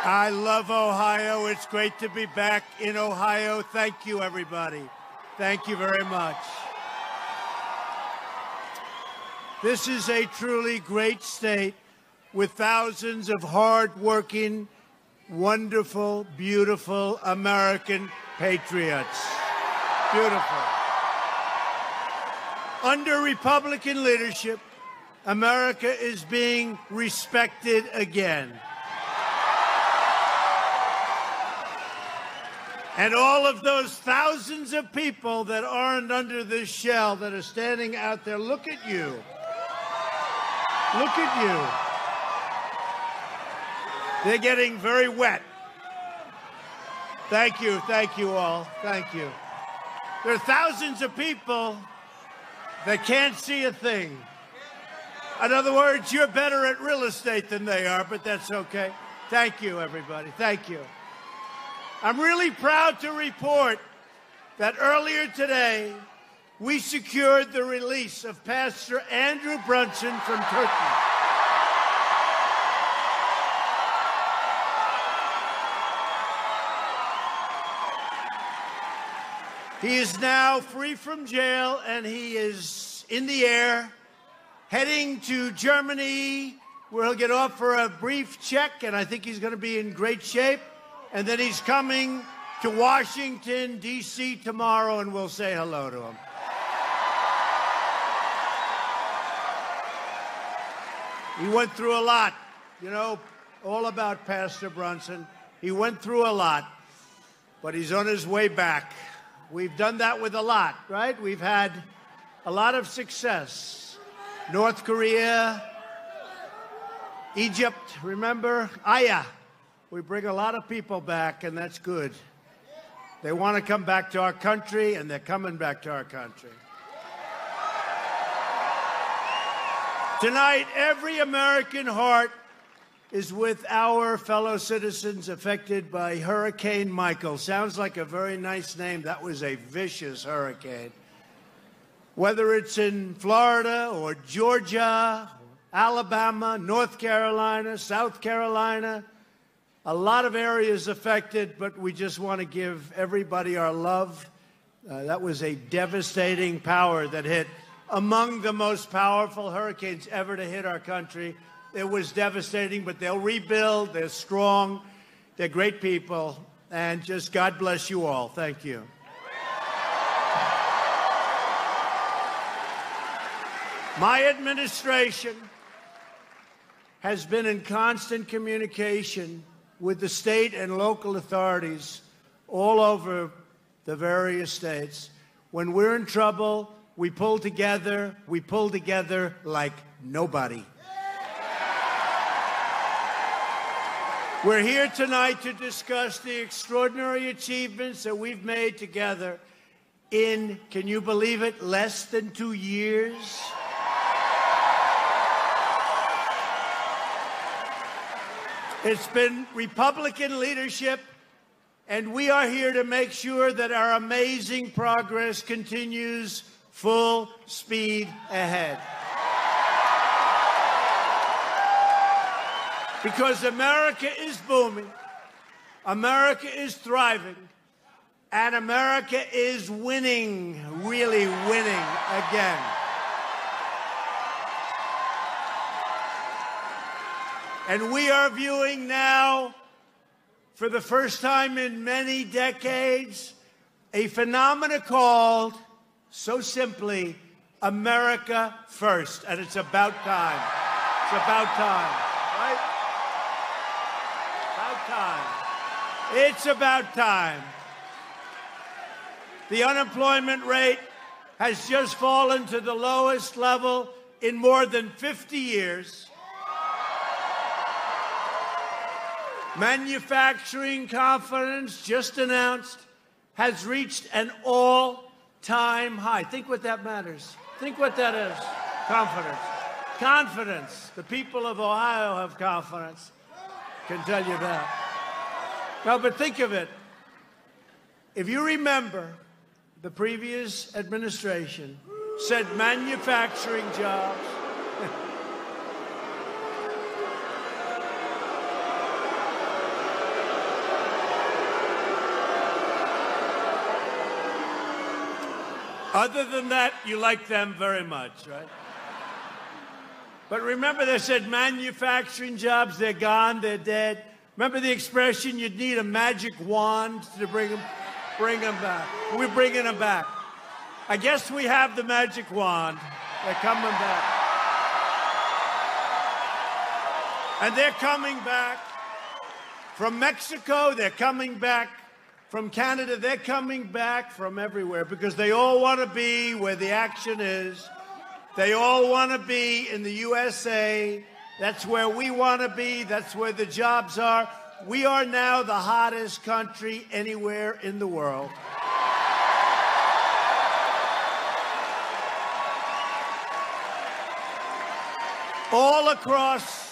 I love Ohio. It's great to be back in Ohio. Thank you, everybody. Thank you very much. This is a truly great state with thousands of hard-working, wonderful, beautiful American patriots. Beautiful. Under Republican leadership, America is being respected again. And all of those thousands of people that aren't under this shell that are standing out there, look at you. Look at you. They're getting very wet. Thank you all. Thank you. There are thousands of people that can't see a thing. In other words, you're better at real estate than they are, but that's okay. Thank you, everybody. Thank you. I'm really proud to report that earlier today, we secured the release of Pastor Andrew Brunson from Turkey. He is now free from jail, and he is in the air, heading to Germany, where he'll get off for a brief check, and I think he's going to be in great shape. And then he's coming to Washington, D.C. tomorrow, and we'll say hello to him. He went through a lot. You know, all about Pastor Brunson. He went through a lot, but he's on his way back. We've done that with a lot, right? We've had a lot of success. North Korea, Egypt, remember? Aya. We bring a lot of people back, and that's good. They want to come back to our country, and they're coming back to our country. Tonight, every American heart is with our fellow citizens affected by Hurricane Michael. Sounds like a very nice name. That was a vicious hurricane. Whether it's in Florida or Georgia, Alabama, North Carolina, South Carolina, a lot of areas affected, but we just want to give everybody our love. That was a devastating power that hit among the most powerful hurricanes ever to hit our country. It was devastating, but they'll rebuild. They're strong. They're great people. And just God bless you all. Thank you. My administration has been in constant communication with the state and local authorities all over the various states. When we're in trouble, we pull together like nobody. We're here tonight to discuss the extraordinary achievements that we've made together in, can you believe it, less than 2 years? It's been Republican leadership, and we are here to make sure that our amazing progress continues full speed ahead. Because America is booming, America is thriving, and America is winning, really winning again. And we are viewing now, for the first time in many decades, a phenomenon called, so simply, America First. And it's about time. It's about time, right? About time. It's about time. The unemployment rate has just fallen to the lowest level in more than 50 years. Manufacturing confidence, just announced, has reached an all-time high. Think what that matters. Think what that is. Confidence. Confidence. The people of Ohio have confidence. Can tell you that. No, but think of it. If you remember, the previous administration said manufacturing jobs. Other than that, you like them very much, right? But remember, they said manufacturing jobs, they're gone, they're dead. Remember the expression, you'd need a magic wand to bring them back. We're bringing them back. I guess we have the magic wand. They're coming back. And they're coming back from Mexico. They're coming back from Canada. They're coming back from everywhere because they all want to be where the action is. They all want to be in the USA. That's where we want to be. That's where the jobs are. We are now the hottest country anywhere in the world. All across.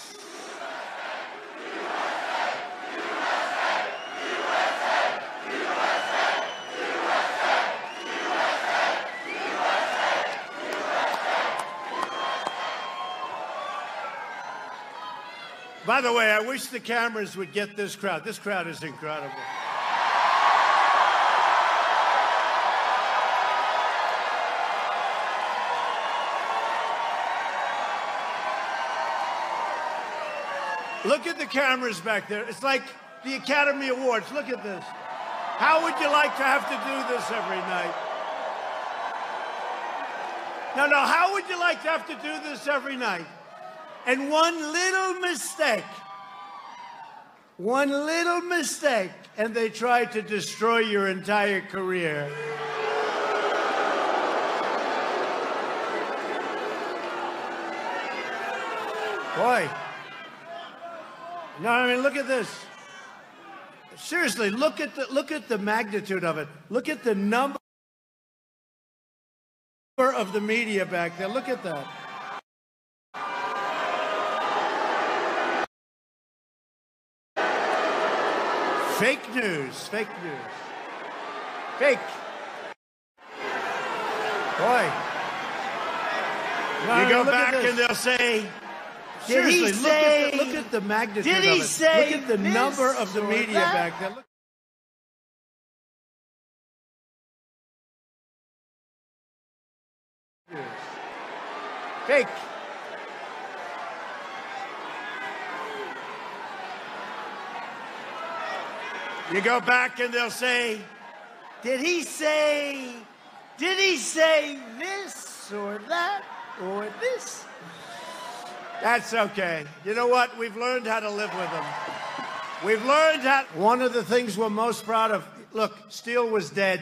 By the way, I wish the cameras would get this crowd. This crowd is incredible. Look at the cameras back there. It's like the Academy Awards. Look at this. How would you like to have to do this every night? No, how would you like to have to do this every night? And one little mistake, and they try to destroy your entire career. Boy. No, I mean, look at this. Seriously, look at the magnitude of it. Look at the number of the media back there. Look at that. Fake news. Fake. Boy. You go back and they'll say, seriously, look at the magnitude of it. Look at the number of the media back there. Fake. You go back and they'll say, did he say this or that or this? That's okay. You know what? We've learned how to live with them. We've learned how. One of the things we're most proud of, look, steel was dead.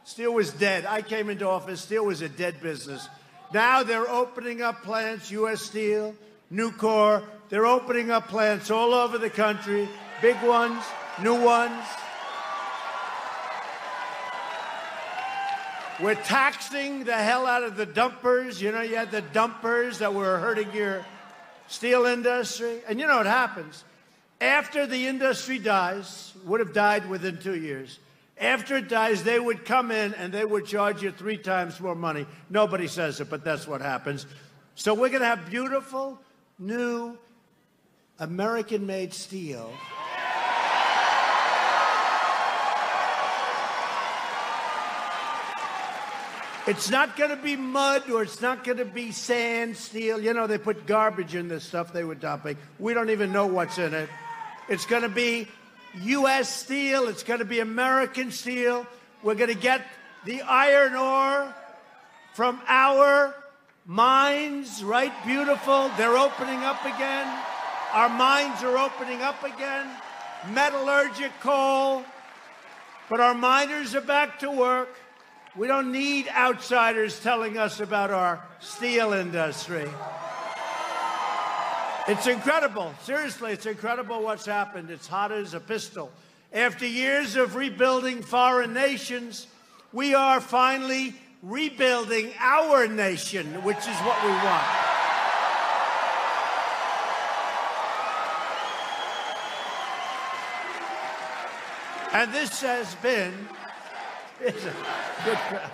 Steel was dead. I came into office, steel was a dead business. Now they're opening up plants, U.S. Steel, Nucor. They're opening up plants all over the country, big ones, new ones. We're taxing the hell out of the dumpers. You know, you had the dumpers that were hurting your steel industry. And you know what happens? After the industry dies, would have died within 2 years. After it dies, they would come in and they would charge you 3 times more money. Nobody says it, but that's what happens. So we're going to have beautiful, new, American-made steel. It's not going to be mud or it's not going to be sand steel. You know, they put garbage in this stuff they were dumping. We don't even know what's in it. It's going to be U.S. steel. It's going to be American steel. We're going to get the iron ore from our mines, right? Beautiful. They're opening up again. Our mines are opening up again. Metallurgic coal. But our miners are back to work. We don't need outsiders telling us about our steel industry. It's incredible. Seriously, it's incredible what's happened. It's hot as a pistol. After years of rebuilding foreign nations, we are finally rebuilding our nation, which is what we want. And this has been... It's a good crowd.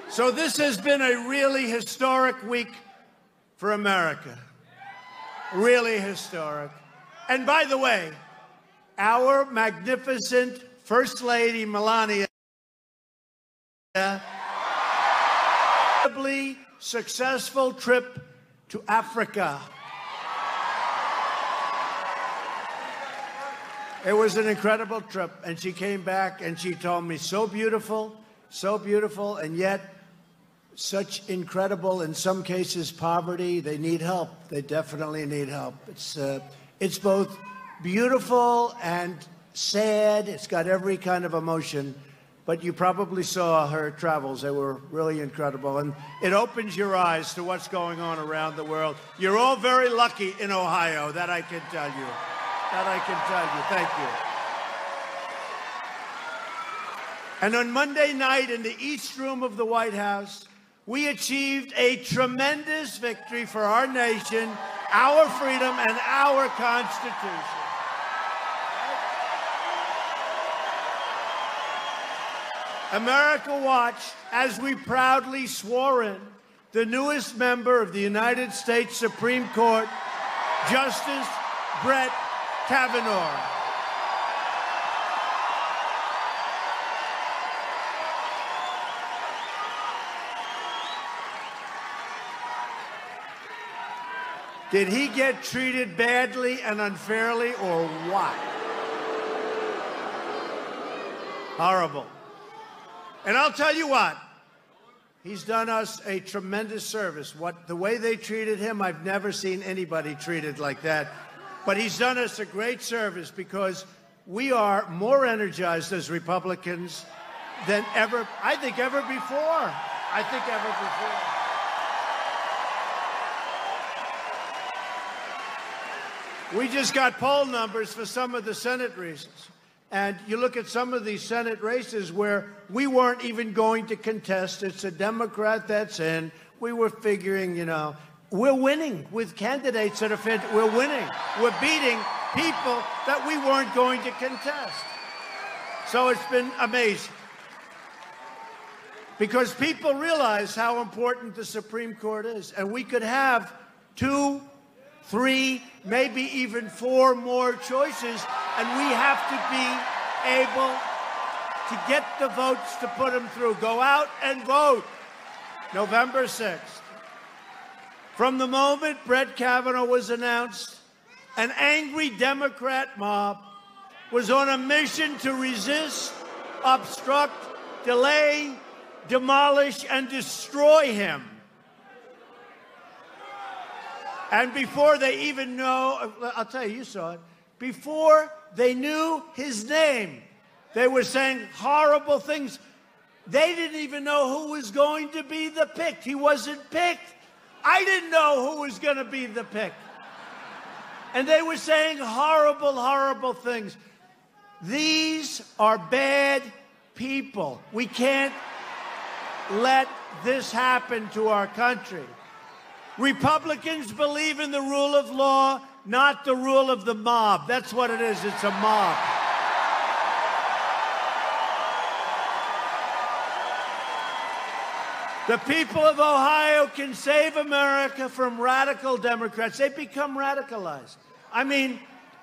So this has been a really historic week for America. Really historic. And by the way, our magnificent First Lady, Melania, incredibly successful trip to Africa. It was an incredible trip, and she came back and she told me, so beautiful, and yet such incredible, in some cases, poverty. They need help. They definitely need help. It's both beautiful and sad. It's got every kind of emotion. But you probably saw her travels. They were really incredible. And it opens your eyes to what's going on around the world. You're all very lucky in Ohio, that I can tell you. That I can tell you. Thank you. And on Monday night in the East Room of the White House, we achieved a tremendous victory for our nation, our freedom, and our Constitution. America watched as we proudly swore in the newest member of the United States Supreme Court, Justice Brett Kavanaugh. Did he get treated badly and unfairly, or what? Horrible. And I'll tell you what, he's done us a tremendous service. The way they treated him, I've never seen anybody treated like that. But he's done us a great service because we are more energized as Republicans than ever, I think ever before. We just got poll numbers for some of the Senate races. And you look at some of these Senate races where we weren't even going to contest. It's a Democrat that's in. We were figuring, we're winning with candidates that are we're winning. We're beating people that we weren't going to contest. So it's been amazing. Because people realize how important the Supreme Court is. And we could have 2, 3, maybe even 4 more choices, and we have to be able to get the votes to put them through. Go out and vote November 6th. From the moment Brett Kavanaugh was announced, an angry Democrat mob was on a mission to resist, obstruct, delay, demolish, and destroy him. And before they even know, I'll tell you saw it, before they knew his name, they were saying horrible things. They didn't even know who was going to be the pick. He wasn't picked. I didn't know who was going to be the pick. And they were saying horrible, horrible things. These are bad people. We can't let this happen to our country. Republicans believe in the rule of law, not the rule of the mob. That's what it is. It's a mob. The people of Ohio can save America from radical Democrats. They become radicalized. I mean,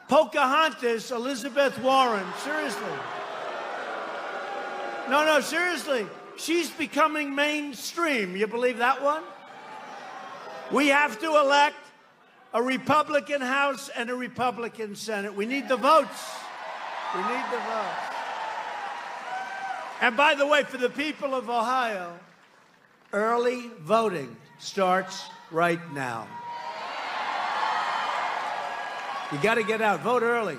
Pocahontas, Elizabeth Warren, seriously. No, seriously. She's becoming mainstream. You believe that one? We have to elect a Republican House and a Republican Senate. We need the votes. We need the votes. And by the way, for the people of Ohio, early voting starts right now. You got to get out. Vote early.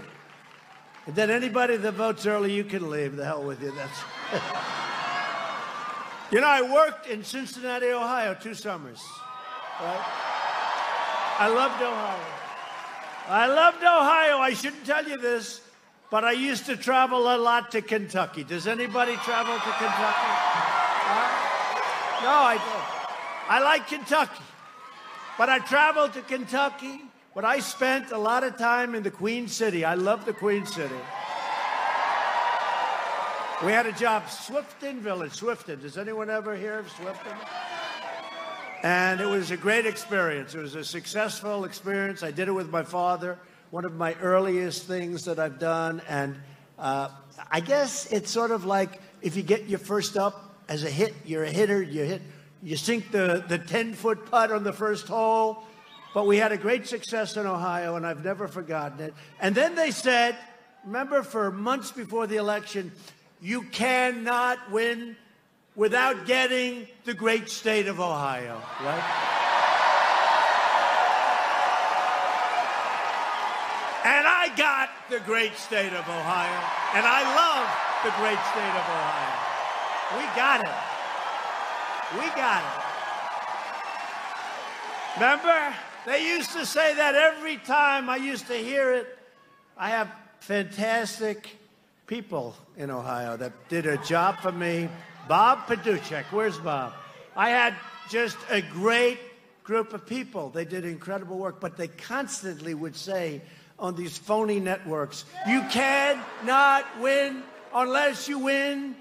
And then anybody that votes early, you can leave. The hell with you. That's. I worked in Cincinnati, Ohio, 2 summers. Right? I loved Ohio. I shouldn't tell you this, but I used to travel a lot to Kentucky. Does anybody travel to Kentucky? No, I don't. I like Kentucky. But I traveled to Kentucky, but I spent a lot of time in the Queen City. I love the Queen City. We had a job, Swifton Village, Swifton. Does anyone ever hear of Swifton? And it was a great experience. It was a successful experience. I did it with my father, one of my earliest things that I've done. And I guess it's sort of like if you get your first up as a hit, you're a hitter, you sink the 10-foot putt on the first hole. But we had a great success in Ohio, and I've never forgotten it. And then they said, remember, for months before the election, you cannot win without getting the great state of Ohio, right? And I got the great state of Ohio, and I love the great state of Ohio. We got it. We got it. Remember, they used to say that every time I used to hear it. I have fantastic people in Ohio that did a job for me. Bob Paduchek, where's Bob? I had just a great group of people. They did incredible work, but they constantly would say on these phony networks, you cannot win unless you win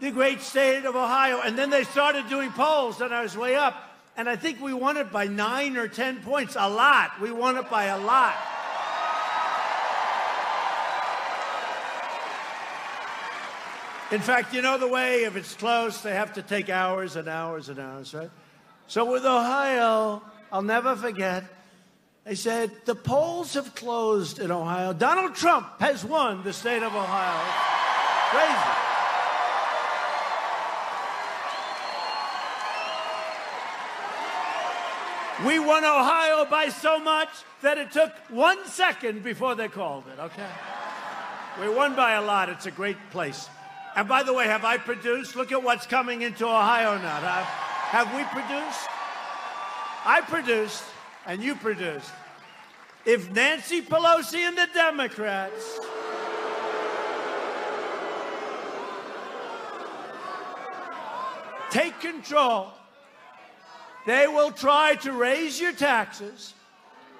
the great state of Ohio. And then they started doing polls, and I was way up. And I think we won it by 9 or 10 points, a lot. We won it by a lot. In fact, you know the way, if it's close, they have to take hours and hours and hours, right? So with Ohio, I'll never forget, they said, the polls have closed in Ohio. Donald Trump has won the state of Ohio. Crazy. We won Ohio by so much that it took 1 second before they called it, okay? We won by a lot. It's a great place. And by the way, have I produced? Look at what's coming into Ohio now. Have we produced? I produced, and you produced. If Nancy Pelosi and the Democrats take control, they will try to raise your taxes,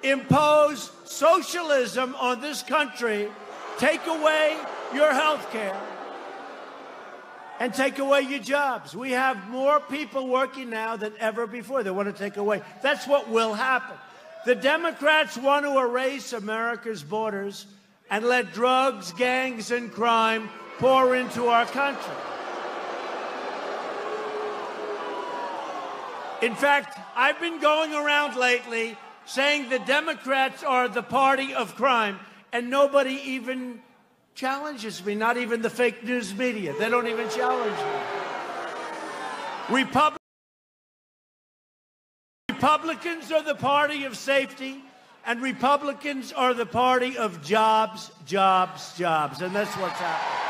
impose socialism on this country, take away your health care, and take away your jobs. We have more people working now than ever before. They want to take away. That's what will happen. The Democrats want to erase America's borders and let drugs, gangs, and crime pour into our country. In fact, I've been going around lately saying the Democrats are the party of crime, and nobody even challenges me, not even the fake news media. They don't even challenge me. Republicans are the party of safety, and Republicans are the party of jobs, jobs, jobs, and that's what's happening.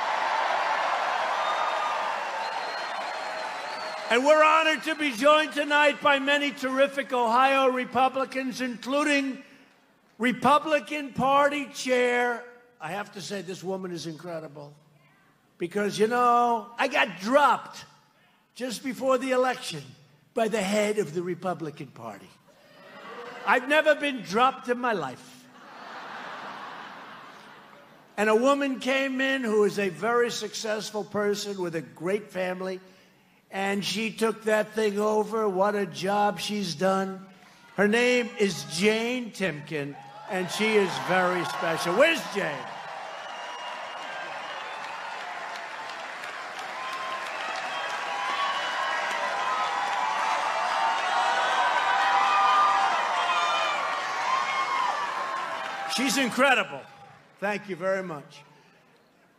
And we're honored to be joined tonight by many terrific Ohio Republicans, including Republican Party Chair. I have to say, this woman is incredible. Because, you know, I got dropped just before the election by the head of the Republican Party. I've never been dropped in my life. And a woman came in who is a very successful person with a great family, and she took that thing over. What a job she's done. Her name is Jane Timken, and she is very special. Where's Jane? She's incredible. Thank you very much.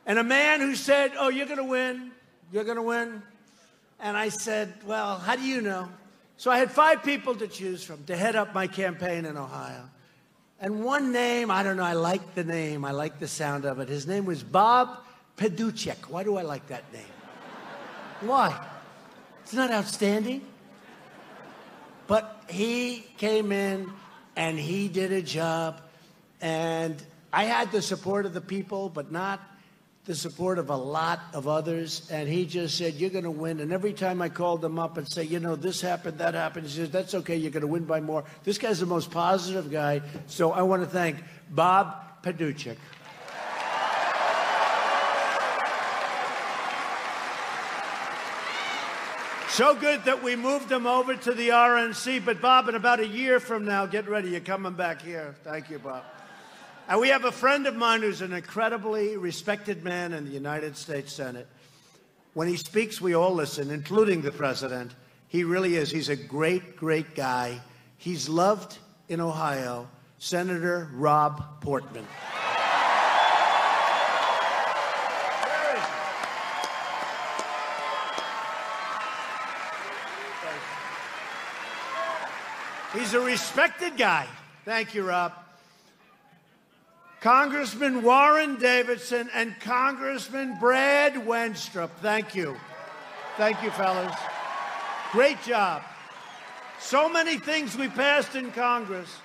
And a man who said, oh, you're going to win. You're going to win. And I said, well, how do you know? So I had 5 people to choose from to head up my campaign in Ohio. And one name, I don't know, I like the name. I like the sound of it. His name was Bob Paduchek. Why do I like that name? Why? It's not outstanding. But he came in and he did a job. And I had the support of the people, but not the support of a lot of others. And he just said, you're going to win. And every time I called him up and say, you know, this happened, that happened, he says, that's okay, you're going to win by more. This guy's the most positive guy. So I want to thank Bob Paduchek. So good that we moved him over to the RNC. But, Bob, in about a year from now, get ready. You're coming back here. Thank you, Bob. And we have a friend of mine who's an incredibly respected man in the United States Senate. When he speaks, we all listen, including the president. He really is. He's a great, great guy. He's loved in Ohio, Senator Rob Portman. He's a respected guy. Thank you, Rob. Congressman Warren Davidson and Congressman Brad Wenstrup. Thank you. Thank you, fellas. Great job. So many things we passed in Congress.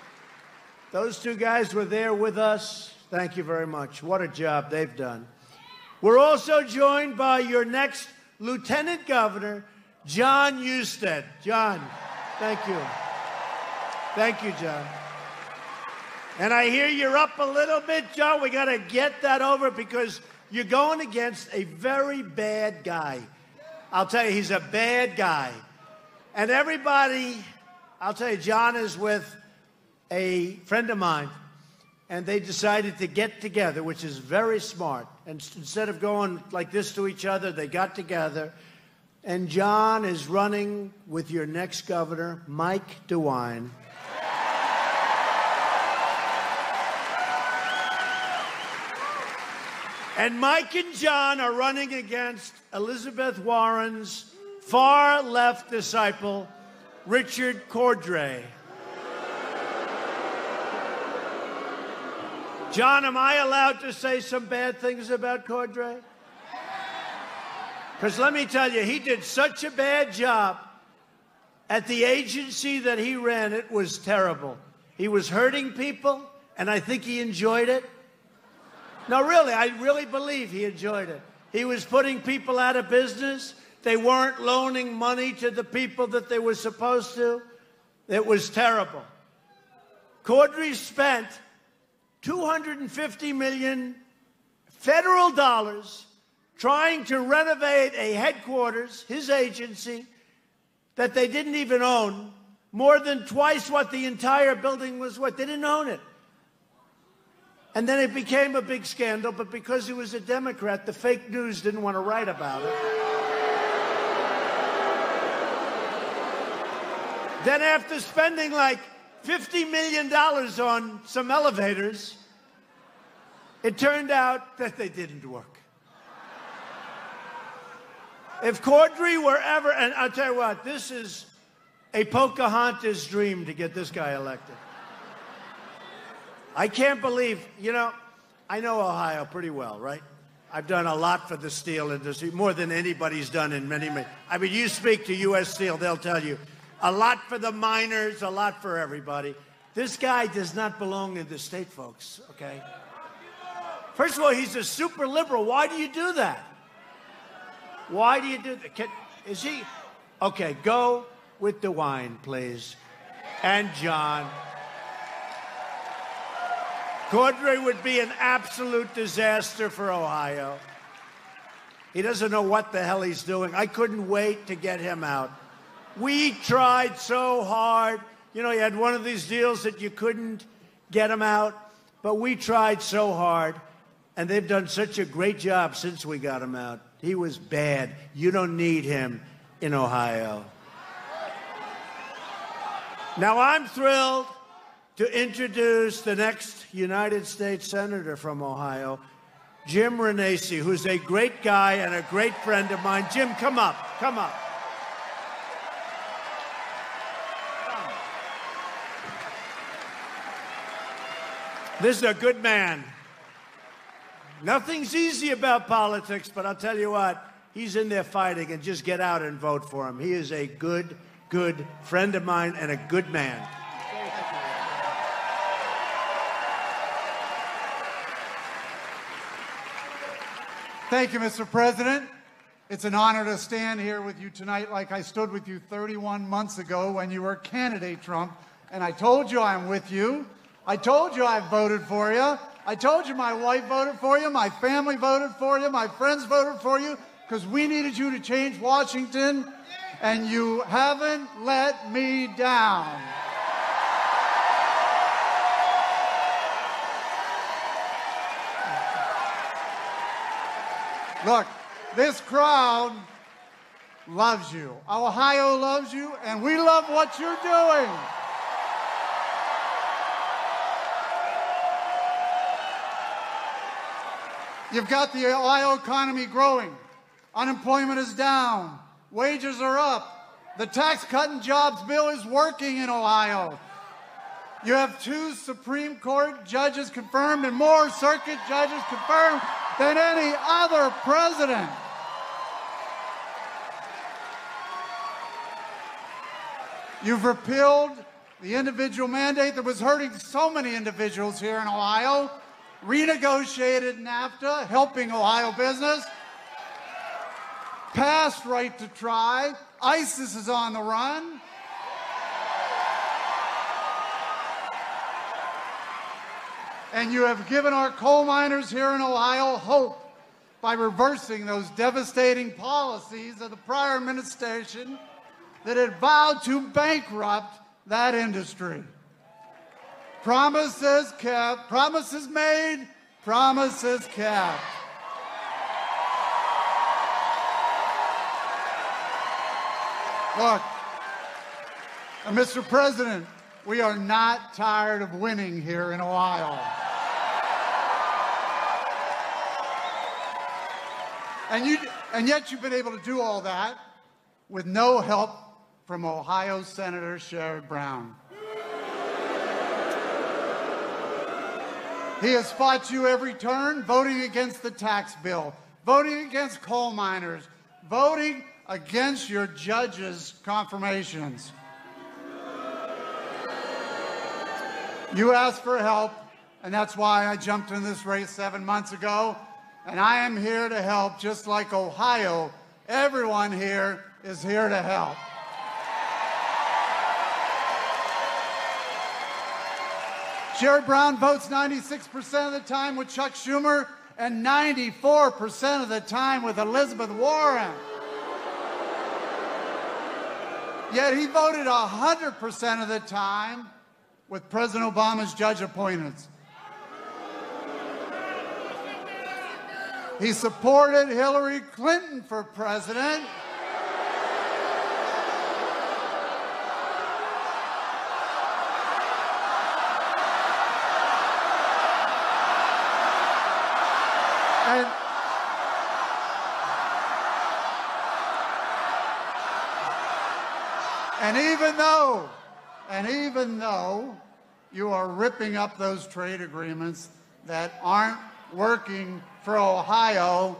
Those two guys were there with us. Thank you very much. What a job they've done. We're also joined by your next Lieutenant Governor, John Husted. John, thank you. Thank you, John. And I hear you're up a little bit, John. We got to get that over because you're going against a very bad guy. I'll tell you, he's a bad guy. And everybody, I'll tell you, John is with a friend of mine, and they decided to get together, which is very smart. And instead of going like this to each other, they got together. And John is running with your next governor, Mike DeWine. And Mike and John are running against Elizabeth Warren's far-left disciple, Richard Cordray. John, am I allowed to say some bad things about Cordray? Because let me tell you, he did such a bad job at the agency that he ran. It was terrible. He was hurting people, and I think he enjoyed it. No, really, I really believe he enjoyed it. He was putting people out of business. They weren't loaning money to the people that they were supposed to. It was terrible. Cordray spent $250 million federal dollars trying to renovate a headquarters, his agency, that they didn't even own, more than twice what the entire building was worth. They didn't own it. And then it became a big scandal, but because he was a Democrat, the fake news didn't want to write about it. Then after spending like $50 million on some elevators, it turned out that they didn't work. If Cordray were ever, and I'll tell you what, this is a Pocahontas dream to get this guy elected. I can't believe, you know, I know Ohio pretty well, right? I've done a lot for the steel industry, more than anybody's done in many. I mean, you speak to U.S. Steel, they'll tell you, a lot for the miners, a lot for everybody. This guy does not belong in the state, folks, okay? First of all, he's a super liberal. Why do you do that? Why do you do that? Is he? Okay, go with DeWine, please. And John. Cordray would be an absolute disaster for Ohio. He doesn't know what the hell he's doing. I couldn't wait to get him out. We tried so hard. You know, you had one of these deals that you couldn't get him out, but we tried so hard, and they've done such a great job since we got him out. He was bad. You don't need him in Ohio. Now, I'm thrilled to introduce the next United States Senator from Ohio, Jim Renacci, who's a great guy and a great friend of mine. Jim, come up, come up. This is a good man. Nothing's easy about politics, but I'll tell you what, he's in there fighting, and just get out and vote for him. He is a good, good friend of mine and a good man. Thank you, Mr. President. It's an honor to stand here with you tonight like I stood with you 31 months ago when you were candidate Trump, and I told you I'm with you. I told you I voted for you. I told you my wife voted for you, my family voted for you, my friends voted for you, because we needed you to change Washington. and you haven't let me down. Look, this crowd loves you. Ohio loves you, and we love what you're doing. You've got the Ohio economy growing. Unemployment is down. Wages are up. The tax cut and jobs bill is working in Ohio. You have 2 Supreme Court judges confirmed and more circuit judges confirmed than any other president. You've repealed the individual mandate that was hurting so many individuals here in Ohio, renegotiated NAFTA, helping Ohio business, passed right to try. ISIS is on the run. And you have given our coal miners here in Ohio hope by reversing those devastating policies of the prior administration that had vowed to bankrupt that industry. Promises kept, promises made, promises kept. Look, Mr. President, we are not tired of winning here in Ohio. And yet you've been able to do all that with no help from Ohio Senator Sherrod Brown. He has fought you every turn, voting against the tax bill, voting against coal miners, voting against your judges' confirmations. You asked for help, and that's why I jumped in this race 7 months ago. And I am here to help, just like Ohio. Everyone here is here to help. Sherrod Brown votes 96% of the time with Chuck Schumer and 94% of the time with Elizabeth Warren. Yet he voted 100% of the time with President Obama's judge appointments. He supported Hillary Clinton for president. And even though you are ripping up those trade agreements that aren't working for Ohio,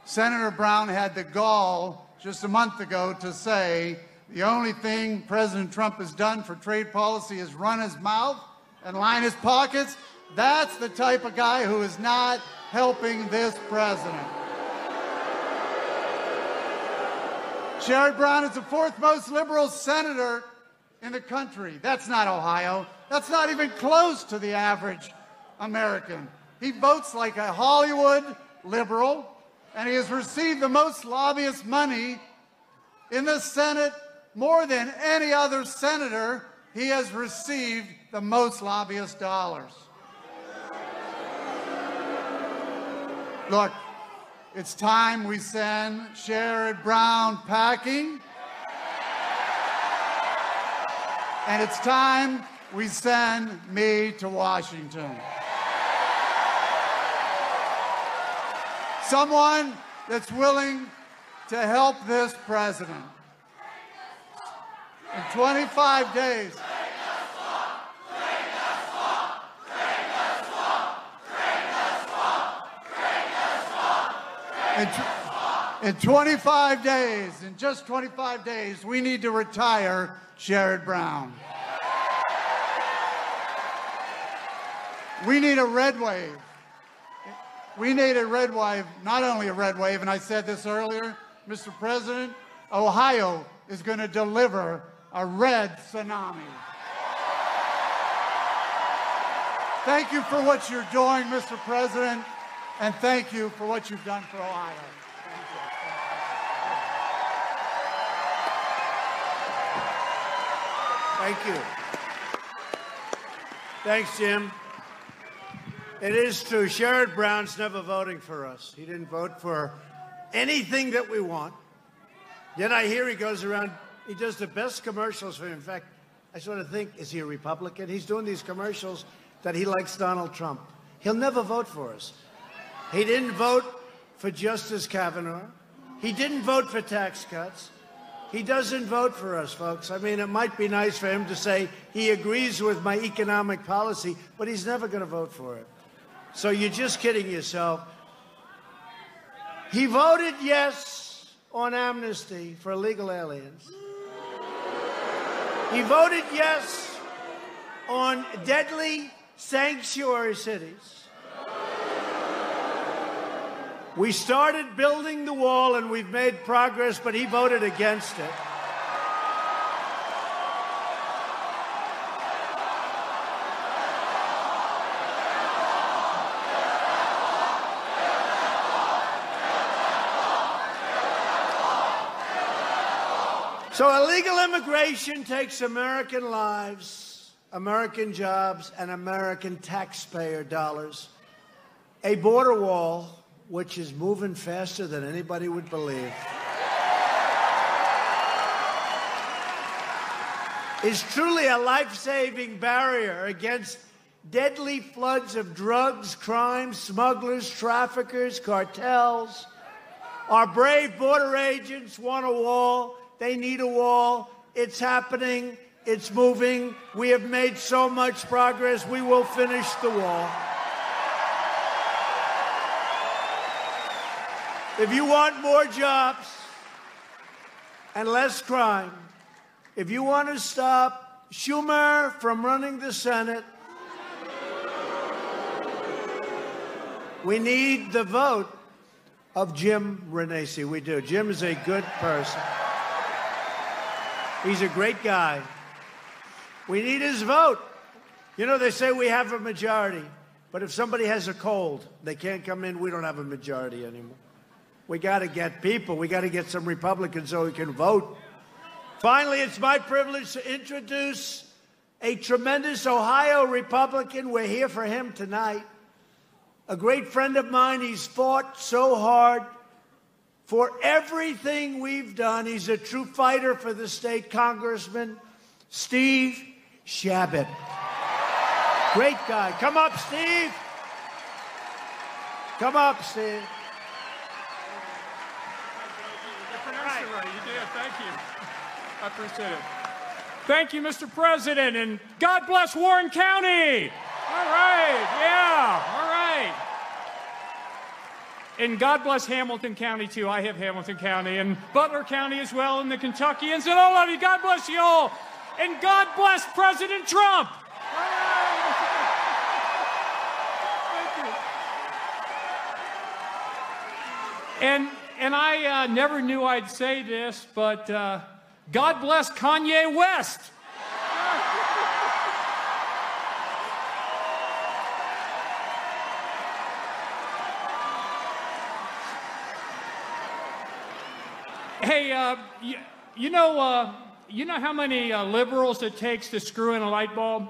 Senator Brown had the gall just a month ago to say the only thing President Trump has done for trade policy is run his mouth and line his pockets. That's the type of guy who is not helping this president. Sherrod Brown is the 4th most liberal senator in the country. That's not Ohio. That's not even close to the average American. He votes like a Hollywood liberal, and he has received the most lobbyist money in the Senate. More than any other senator, he has received the most lobbyist dollars. Look, it's time we send Sherrod Brown packing. And it's time we send me to Washington. Someone that's willing to help this president. In 25 days. In 25 days, in just 25 days, we need to retire Sherrod Brown. We need a red wave. We need a red wave, not only a red wave, and I said this earlier, Mr. President, Ohio is going to deliver a red tsunami. Thank you for what you're doing, Mr. President, and thank you for what you've done for Ohio. Thank you. Thank you. Thanks, Jim. It is true. Sherrod Brown's never voting for us. He didn't vote for anything that we want. Yet I hear he goes around, he does the best commercials for him. In fact, I sort of think, is he a Republican? He's doing these commercials that he likes Donald Trump. He'll never vote for us. He didn't vote for Justice Kavanaugh. He didn't vote for tax cuts. He doesn't vote for us, folks. I mean, it might be nice for him to say he agrees with my economic policy, but he's never going to vote for it. So you're just kidding yourself. He voted yes on amnesty for illegal aliens. He voted yes on deadly sanctuary cities. We started building the wall, and we've made progress, but he voted against it. So illegal immigration takes American lives, American jobs, and American taxpayer dollars. A border wall, which is moving faster than anybody would believe, is truly a life-saving barrier against deadly floods of drugs, crime, smugglers, traffickers, cartels. Our brave border agents want a wall. They need a wall. It's happening. It's moving. We have made so much progress. We will finish the wall. If you want more jobs and less crime, if you want to stop Schumer from running the Senate, we need the vote of Jim Renacci. We do. Jim is a good person. He's a great guy. We need his vote. You know, they say we have a majority, but if somebody has a cold, they can't come in, we don't have a majority anymore. We got to get people. We got to get some Republicans so we can vote. Finally, it's my privilege to introduce a tremendous Ohio Republican. We're here for him tonight. A great friend of mine. He's fought so hard for everything we've done. He's a true fighter for the state, Congressman Steve Chabot. Great guy. Come up, Steve. Come up, Steve. Right. You did. Thank you. I appreciate it. Thank you, Mr. President, and God bless Warren County. All right. Yeah. All right. And God bless Hamilton County, too. I have Hamilton County and Butler County as well, and the Kentuckians, and all of you. God bless you all. And God bless President Trump. All right. Thank you. And I never knew I'd say this, but God bless Kanye West. Hey, you know how many liberals it takes to screw in a light bulb?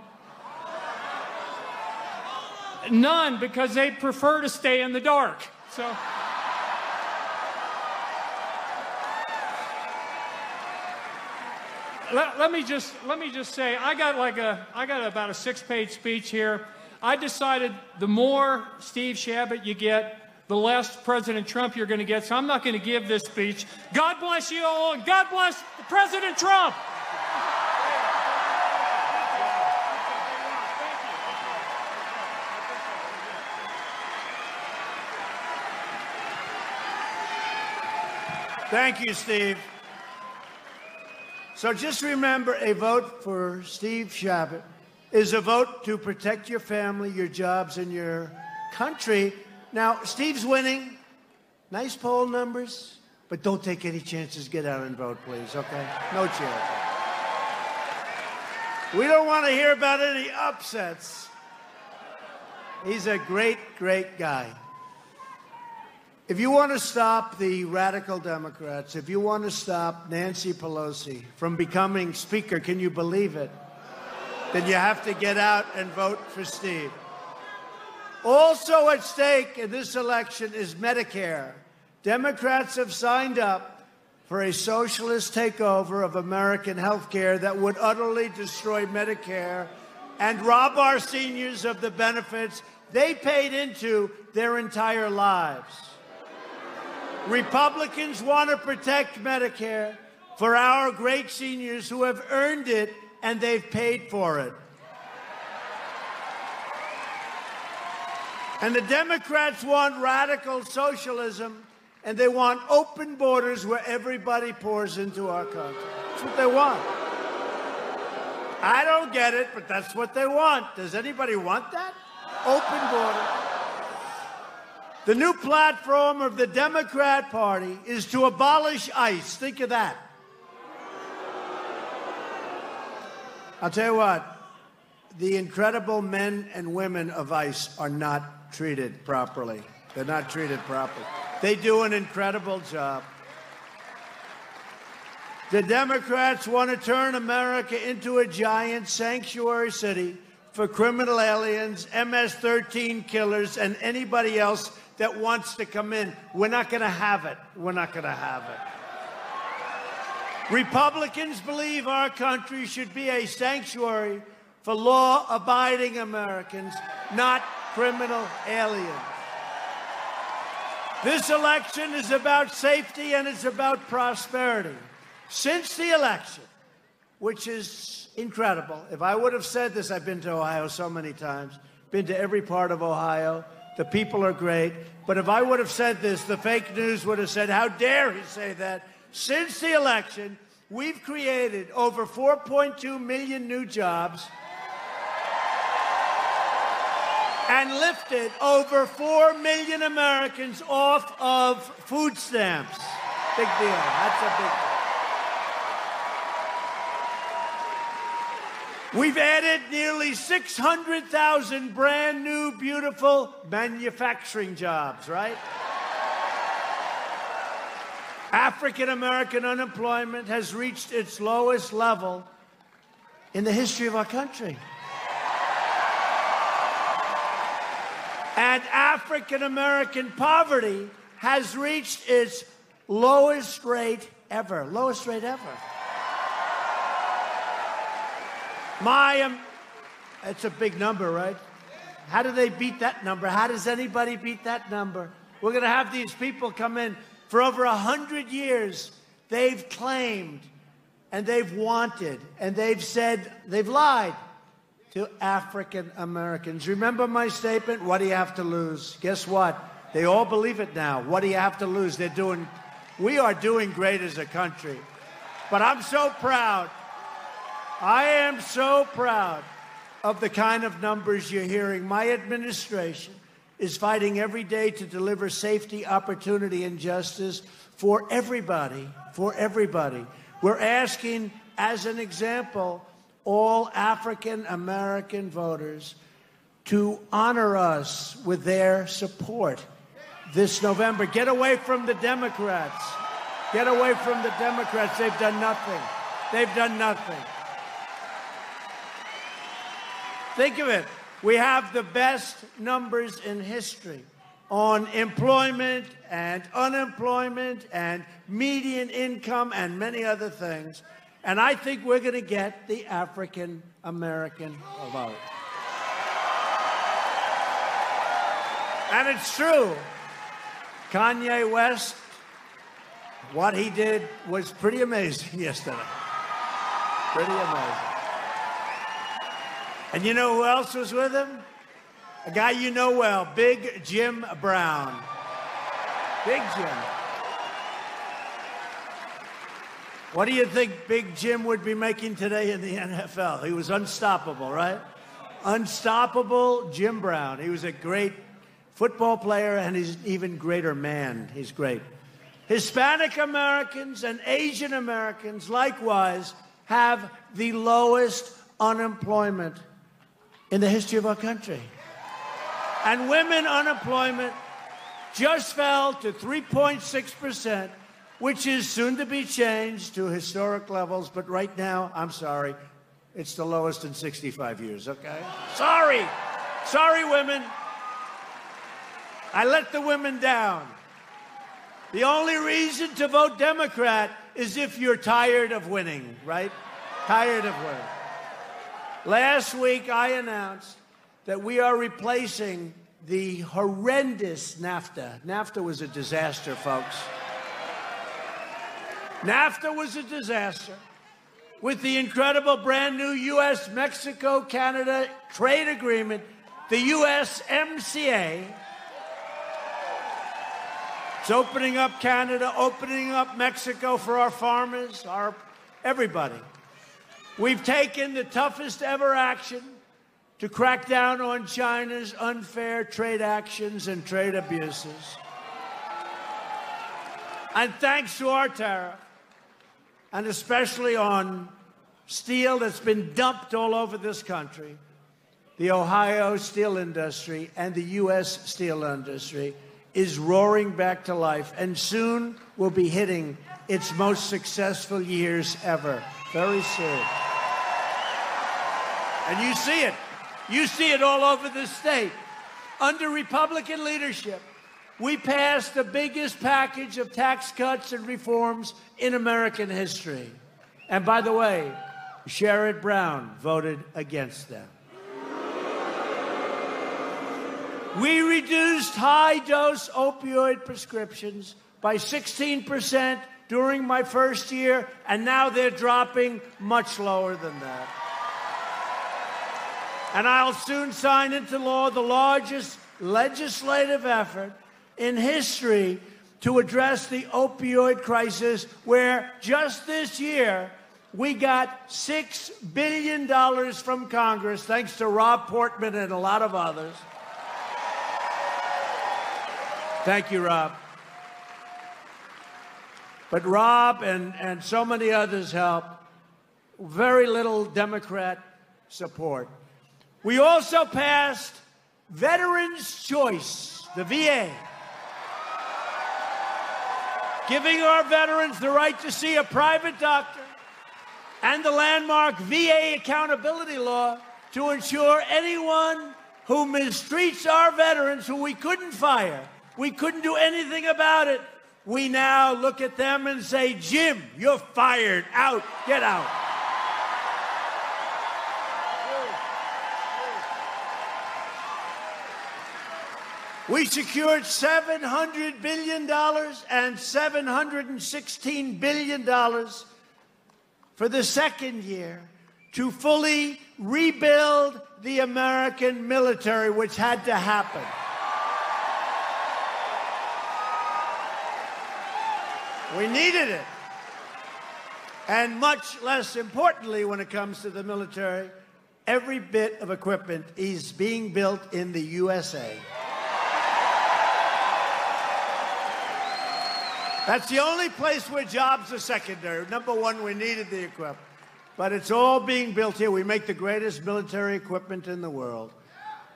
None, because they prefer to stay in the dark. So. Let me just say, I got about a 6-page speech here. I decided the more Steve Chabot you get, the less President Trump you're going to get. So I'm not going to give this speech. God bless you all, and God bless President Trump. Thank you, Steve. So just remember, a vote for Steve Chabot is a vote to protect your family, your jobs, and your country. Now, Steve's winning. Nice poll numbers. But don't take any chances. Get out and vote, please, okay? No chance. We don't want to hear about any upsets. He's a great, great guy. If you want to stop the radical Democrats, if you want to stop Nancy Pelosi from becoming Speaker, can you believe it? Then you have to get out and vote for Steve. Also at stake in this election is Medicare. Democrats have signed up for a socialist takeover of American health care that would utterly destroy Medicare and rob our seniors of the benefits they paid into their entire lives. Republicans want to protect Medicare for our great seniors who have earned it and they've paid for it. And the Democrats want radical socialism, and they want open borders where everybody pours into our country. That's what they want. I don't get it, but that's what they want. Does anybody want that? Open borders. The new platform of the Democrat Party is to abolish ICE. Think of that. I'll tell you what, the incredible men and women of ICE are not treated properly. They're not treated properly. They do an incredible job. The Democrats want to turn America into a giant sanctuary city for criminal aliens, MS-13 killers, and anybody else that wants to come in. We're not going to have it. We're not going to have it. Republicans believe our country should be a sanctuary for law-abiding Americans, not criminal aliens. This election is about safety and it's about prosperity. Since the election, which is incredible, if I would have said this, I've been to Ohio so many times, been to every part of Ohio. The people are great. But if I would have said this, the fake news would have said, how dare he say that? Since the election, we've created over 4.2 million new jobs and lifted over 4 million Americans off of food stamps. Big deal. That's a big deal. We've added nearly 600,000 brand new, beautiful manufacturing jobs, right? African-American unemployment has reached its lowest level in the history of our country. And African-American poverty has reached its lowest rate ever. Lowest rate ever. It's a big number, right? How do they beat that number? How does anybody beat that number? We're going to have these people come in. For over 100 years, they've claimed and they've wanted and they've said, they've lied to African Americans. Remember my statement? What do you have to lose? Guess what? They all believe it now. What do you have to lose? We are doing great as a country. But I'm so proud. I am so proud of the kind of numbers you're hearing. My administration is fighting every day to deliver safety, opportunity, and justice for everybody, for everybody. We're asking, as an example, all African-American voters to honor us with their support this November. Get away from the Democrats. Get away from the Democrats. They've done nothing. They've done nothing. Think of it. We have the best numbers in history on employment and unemployment and median income and many other things. And I think we're going to get the African-American vote. And it's true. Kanye West, what he did was pretty amazing yesterday. Pretty amazing. And you know who else was with him? A guy you know well, Big Jim Brown. Big Jim. What do you think Big Jim would be making today in the NFL? He was unstoppable, right? Unstoppable Jim Brown. He was a great football player, and he's an even greater man. He's great. Hispanic Americans and Asian Americans, likewise, have the lowest unemployment in the history of our country. And women unemployment just fell to 3.6%, which is soon to be changed to historic levels. But right now, I'm sorry, it's the lowest in 65 years, okay? Sorry. Sorry, women. I let the women down. The only reason to vote Democrat is if you're tired of winning, right? Tired of winning. Last week, I announced that we are replacing the horrendous NAFTA. NAFTA was a disaster, folks. NAFTA was a disaster. With the incredible brand new U.S.-Mexico-Canada trade agreement, the USMCA. It's opening up Canada, opening up Mexico for our farmers, everybody. We've taken the toughest ever action to crack down on China's unfair trade actions and trade abuses. And thanks to our tariff, and especially on steel that's been dumped all over this country, the Ohio steel industry and the U.S. steel industry is roaring back to life and soon will be hitting its most successful years ever, very soon. And you see it. You see it all over the state. Under Republican leadership, we passed the biggest package of tax cuts and reforms in American history. And by the way, Sherrod Brown voted against them. We reduced high-dose opioid prescriptions by 16% during my first year, and now they're dropping much lower than that. And I'll soon sign into law the largest legislative effort in history to address the opioid crisis, where just this year we got $6 billion from Congress, thanks to Rob Portman and a lot of others. Thank you, Rob. But Rob and so many others helped. Very little Democrat support. We also passed Veterans' Choice, the VA, giving our veterans the right to see a private doctor, and the landmark VA accountability law to ensure anyone who mistreats our veterans, who we couldn't fire, we couldn't do anything about it, we now look at them and say, Jim, you're fired, out, get out. We secured $700 billion and $716 billion for the second year to fully rebuild the American military, which had to happen. We needed it. And much less importantly, when it comes to the military, every bit of equipment is being built in the USA. That's the only place where jobs are secondary. Number one, we needed the equipment. But it's all being built here. We make the greatest military equipment in the world.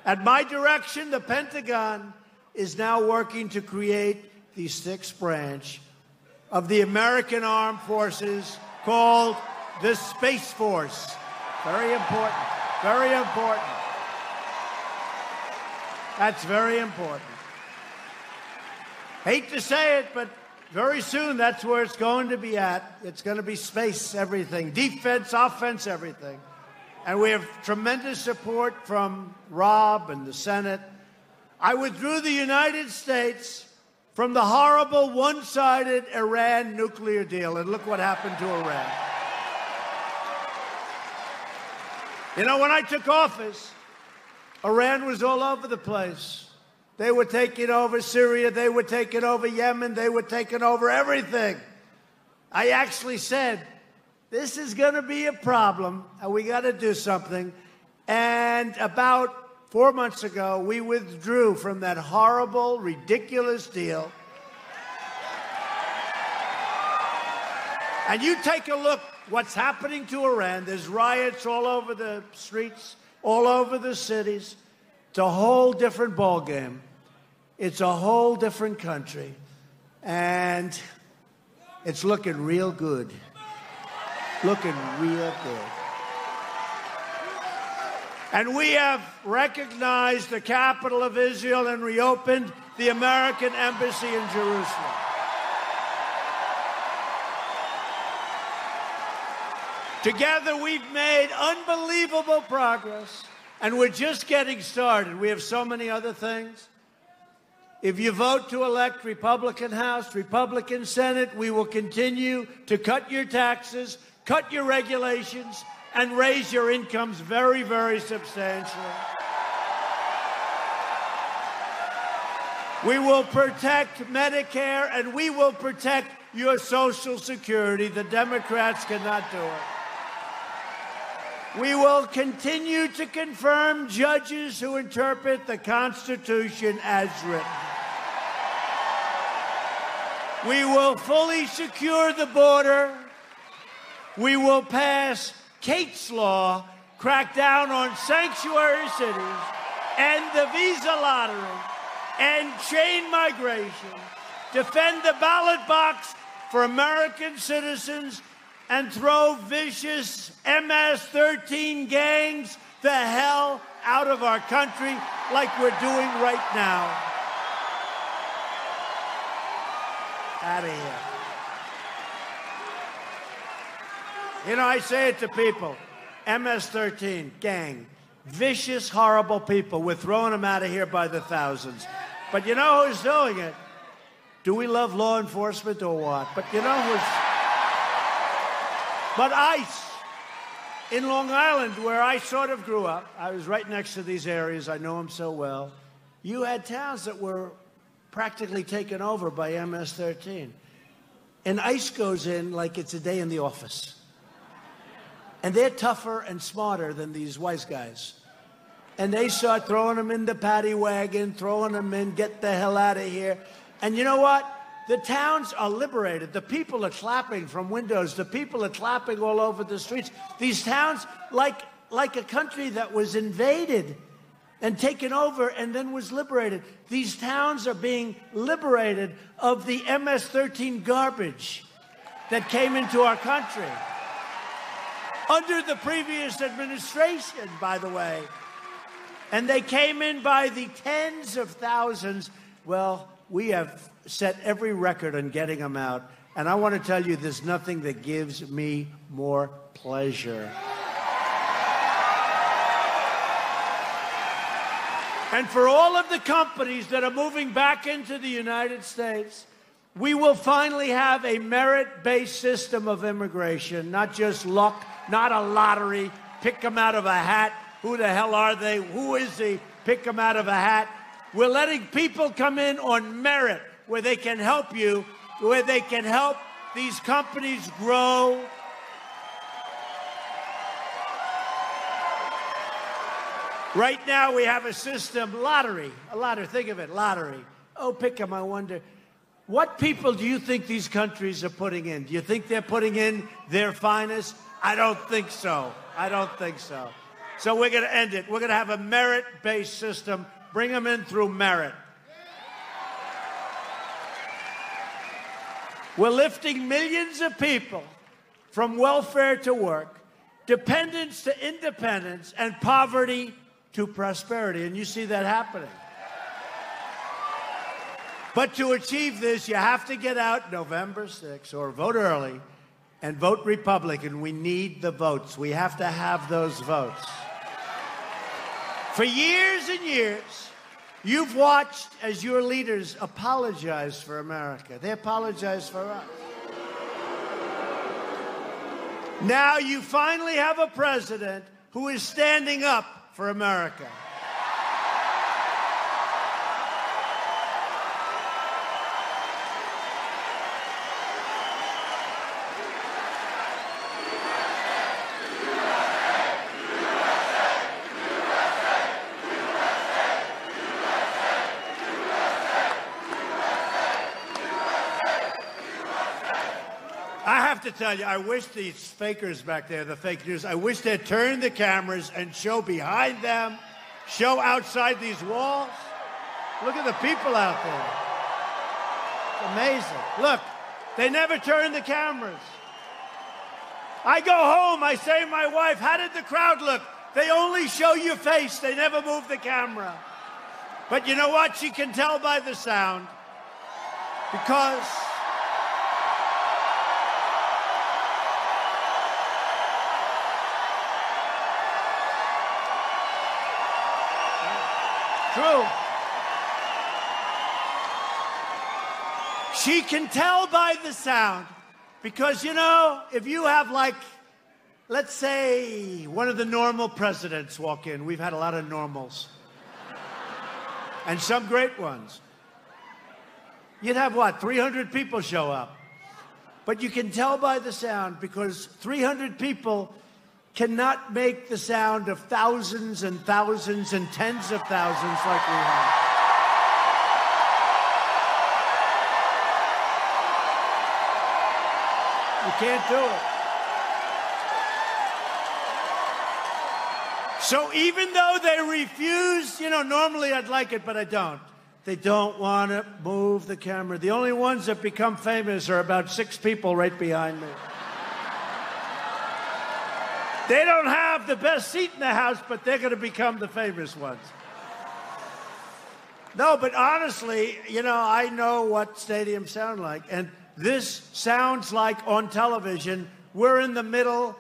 At my direction, the Pentagon is now working to create the sixth branch of the American Armed Forces called the Space Force. Very important. Very important. That's very important. Hate to say it, but very soon, that's where it's going to be at. It's going to be space, everything, defense, offense, everything. And we have tremendous support from Rob and the Senate. I withdrew the United States from the horrible one-sided Iran nuclear deal, and look what happened to Iran. You know, when I took office, Iran was all over the place. They were taking over Syria. They were taking over Yemen. They were taking over everything. I actually said, this is going to be a problem, and we got to do something. And about 4 months ago, we withdrew from that horrible, ridiculous deal. And you take a look what's happening to Iran. There's riots all over the streets, all over the cities. It's a whole different ballgame. It's a whole different country, and it's looking real good. Looking real good. And we have recognized the capital of Israel and reopened the American embassy in Jerusalem. Together, we've made unbelievable progress, and we're just getting started. We have so many other things. If you vote to elect Republican House, Republican Senate, we will continue to cut your taxes, cut your regulations, and raise your incomes very, very substantially. We will protect Medicare, and we will protect your Social Security. The Democrats cannot do it. We will continue to confirm judges who interpret the Constitution as written. We will fully secure the border. We will pass Kate's Law, crack down on sanctuary cities, end the visa lottery, end chain migration, defend the ballot box for American citizens, and throw vicious MS-13 gangs the hell out of our country like we're doing right now. Out of here. You know, I say it to people, MS-13, gang, vicious, horrible people. We're throwing them out of here by the thousands. But you know who's doing it? Do we love law enforcement or what? But you know who's... But ICE in Long Island, where I sort of grew up, I was right next to these areas. I know them so well. You had towns that were practically taken over by MS-13. And ICE goes in like it's a day in the office. And they're tougher and smarter than these wise guys. And they start throwing them in the paddy wagon, throwing them in, get the hell out of here. And you know what? The towns are liberated. The people are clapping from windows. The people are clapping all over the streets. These towns, like a country that was invaded and taken over and then was liberated. These towns are being liberated of the MS-13 garbage that came into our country. Under the previous administration, by the way. And they came in by the tens of thousands. Well, we have set every record on getting them out. And I want to tell you, there's nothing that gives me more pleasure. And for all of the companies that are moving back into the United States, we will finally have a merit-based system of immigration, not just luck, not a lottery, pick them out of a hat. Who the hell are they? Who is he? Pick them out of a hat. We're letting people come in on merit, where they can help you, where they can help these companies grow. Right now we have a system, lottery, think of it, lottery. Oh, pick them, I wonder. What people do you think these countries are putting in? Do you think they're putting in their finest? I don't think so. I don't think so. So we're going to end it. We're going to have a merit-based system. Bring them in through merit. We're lifting millions of people from welfare to work, dependence to independence, and poverty to prosperity. And you see that happening. But to achieve this, you have to get out November 6th or vote early and vote Republican. We need the votes. We have to have those votes. For years and years, you've watched as your leaders apologize for America. They apologize for us. Now you finally have a president who is standing up for America. To tell you, I wish these fakers back there, the fake news, I wish they'd turn the cameras and show behind them, show outside these walls. Look at the people out there. It's amazing. Look, they never turn the cameras. I go home, I say to my wife, how did the crowd look? They only show your face. They never move the camera. But you know what? She can tell by the sound. Because true. She can tell by the sound. Because, you know, if you have, like, let's say one of the normal presidents walk in. We've had a lot of normals. And some great ones. You'd have, what, 300 people show up. But you can tell by the sound because 300 people cannot make the sound of thousands and thousands and tens of thousands like we have. You can't do it. So even though they refuse, you know, normally I'd like it, but I don't. They don't want to move the camera. The only ones that become famous are about 6 people right behind me. They don't have the best seat in the house, but they're going to become the famous ones. No, but honestly, you know, I know what stadiums sound like. And this sounds like on television, we're in the middle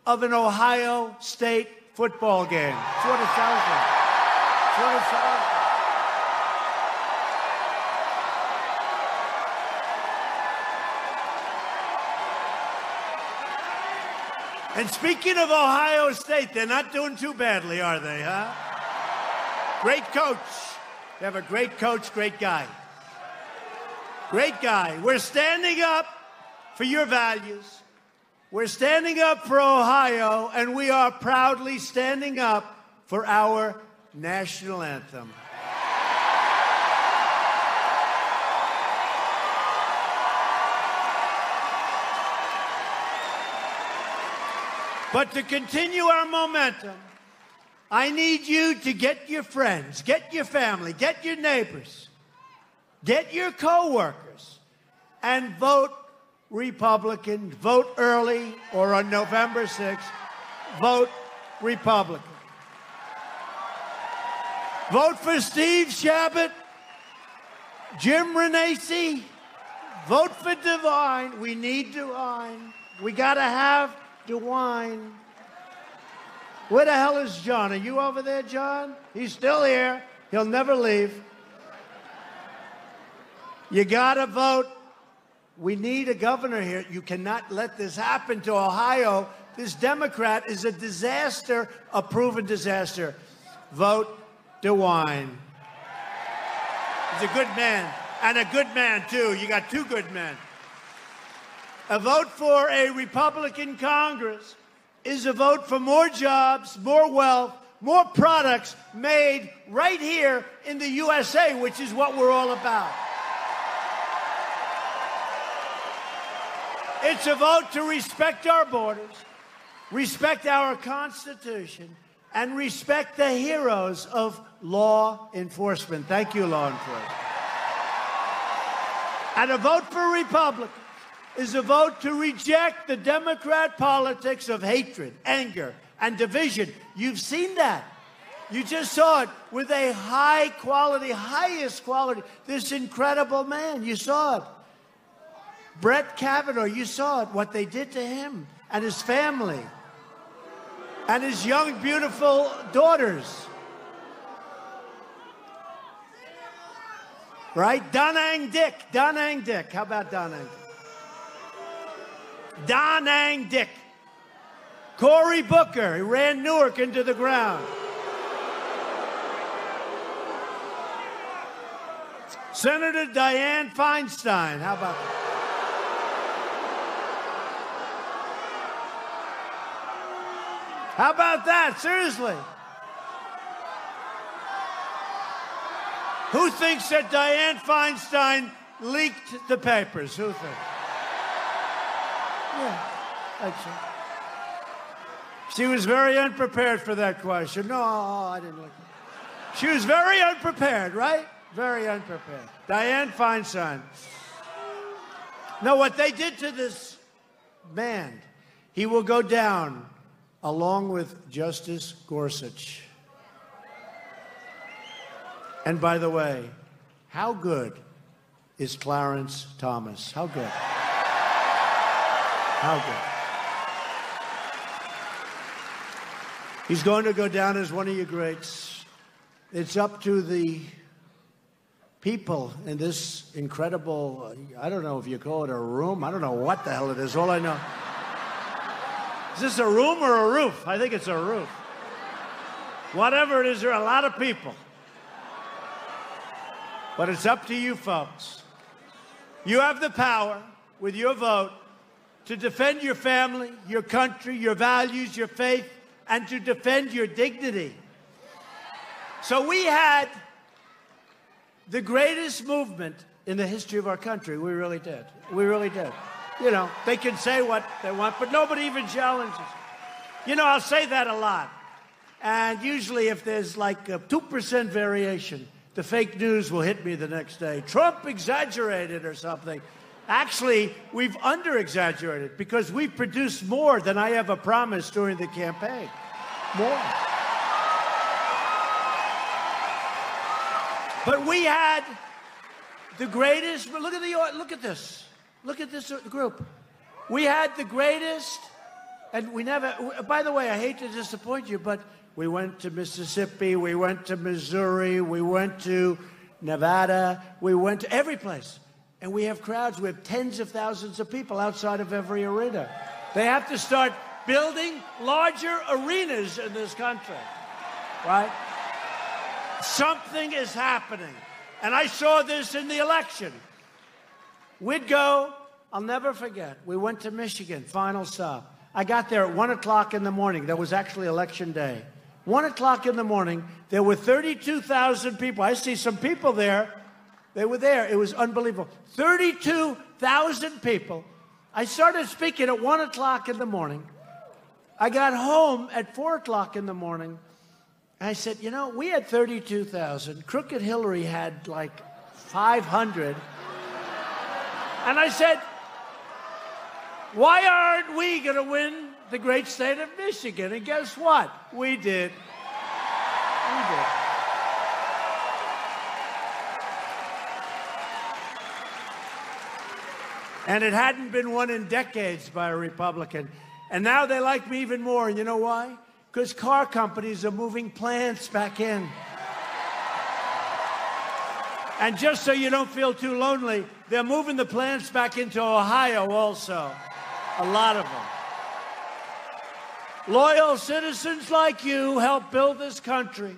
of an Ohio State football game. That's what it sounds like. That's what it sounds like. And speaking of Ohio State, they're not doing too badly, are they, huh? Great coach. They have a great coach, great guy. Great guy. We're standing up for your values. We're standing up for Ohio, and we are proudly standing up for our national anthem. But to continue our momentum, I need you to get your friends, get your family, get your neighbors, get your co-workers, and vote Republican. Vote early or on November 6th, vote Republican. Vote for Steve Chabot, Jim Renacci. Vote for DeWine. We need DeWine. We got to have DeWine. Where the hell is John? Are you over there, John? He's still here. He'll never leave. You got to vote. We need a governor here. You cannot let this happen to Ohio. This Democrat is a disaster, a proven disaster. Vote DeWine. He's a good man, and a good man, too. You got 2 good men. A vote for a Republican Congress is a vote for more jobs, more wealth, more products made right here in the USA, which is what we're all about. It's a vote to respect our borders, respect our Constitution, and respect the heroes of law enforcement. Thank you, law enforcement. And a vote for Republicans is a vote to reject the Democrat politics of hatred, anger, and division. You've seen that. You just saw it with a high quality, highest quality, this incredible man. You saw it. Brett Kavanaugh, you saw it, what they did to him and his family and his young, beautiful daughters. Right? Donang Dick. How about Donang Dick? Donang Dick. Cory Booker, he ran Newark into the ground. Senator Dianne Feinstein, how about that? How about that? Seriously. Who thinks that Dianne Feinstein leaked the papers? Who thinks? Yeah, that's it. She was very unprepared for that question. No, I didn't look. She was very unprepared, right? Very unprepared. Dianne Feinstein. No, what they did to this man, he will go down along with Justice Gorsuch. And by the way, how good is Clarence Thomas? How good? How good? He's going to go down as one of your greats. It's up to the people in this incredible, I don't know if you call it a room. I don't know what the hell it is. All I know. Is this a room or a roof? I think it's a roof. Whatever it is, there are a lot of people. But it's up to you folks. You have the power, with your vote, to defend your family, your country, your values, your faith, and to defend your dignity. So we had the greatest movement in the history of our country. We really did. We really did. You know, they can say what they want, but nobody even challenges. You know, I'll say that a lot. And usually if there's like a 2% variation, the fake news will hit me the next day. Trump exaggerated or something. Actually, we've under-exaggerated because we've produced more than I ever promised during the campaign. More. But we had the greatest, look at this. Look at this group. We had the greatest, and we never, by the way, I hate to disappoint you, but we went to Mississippi, we went to Missouri, we went to Nevada, we went to every place. And we have crowds with tens of thousands of people outside of every arena. They have to start building larger arenas in this country, right? Something is happening. And I saw this in the election. We'd go, I'll never forget, we went to Michigan, final stop. I got there at 1 o'clock in the morning. That was actually election day. 1 o'clock in the morning, there were 32,000 people. I see some people there. They were there. It was unbelievable. 32,000 people. I started speaking at 1 o'clock in the morning. I got home at 4 o'clock in the morning. And I said, you know, we had 32,000. Crooked Hillary had like 500. And I said, why aren't we going to win the great state of Michigan? And guess what? We did. We did. And it hadn't been won in decades by a Republican. And now they like me even more. You know why? Because car companies are moving plants back in. And just so you don't feel too lonely, they're moving the plants back into Ohio also. A lot of them. Loyal citizens like you help build this country.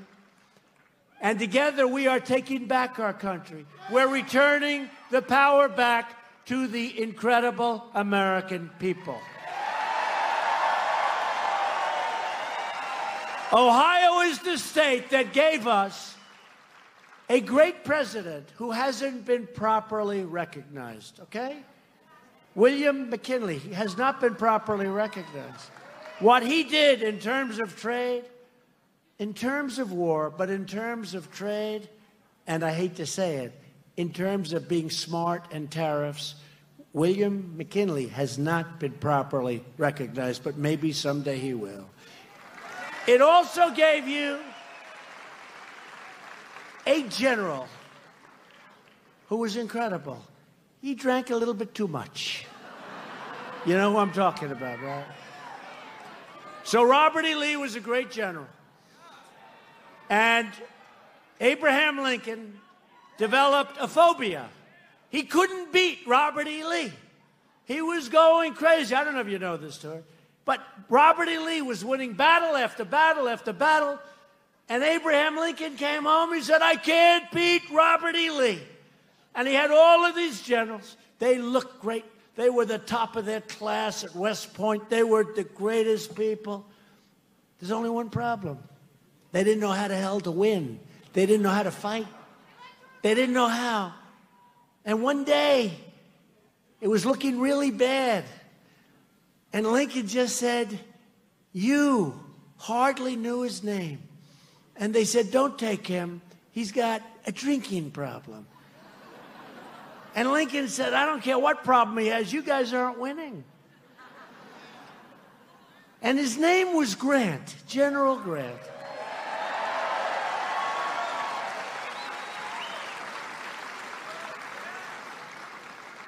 And together we are taking back our country. We're returning the power back to the incredible American people. Ohio is the state that gave us a great president who hasn't been properly recognized, okay? William McKinley has not been properly recognized. What he did in terms of trade, in terms of war, but in terms of trade, and I hate to say it, in terms of being smart and tariffs, William McKinley has not been properly recognized, but maybe someday he will. It also gave you a general who was incredible. He drank a little bit too much. You know who I'm talking about, right? So Robert E. Lee was a great general. And Abraham Lincoln developed a phobia. He couldn't beat Robert E. Lee. He was going crazy. I don't know if you know this story. But Robert E. Lee was winning battle after battle after battle. And Abraham Lincoln came home. He said, I can't beat Robert E. Lee. And he had all of these generals. They looked great. They were the top of their class at West Point. They were the greatest people. There's only one problem. They didn't know how the hell to win. They didn't know how to fight. They didn't know how. And one day, it was looking really bad. And Lincoln just said, you hardly knew his name. And they said, don't take him. he's got a drinking problem. And Lincoln said, I don't care what problem he has, you guys aren't winning. And his name was Grant, General Grant.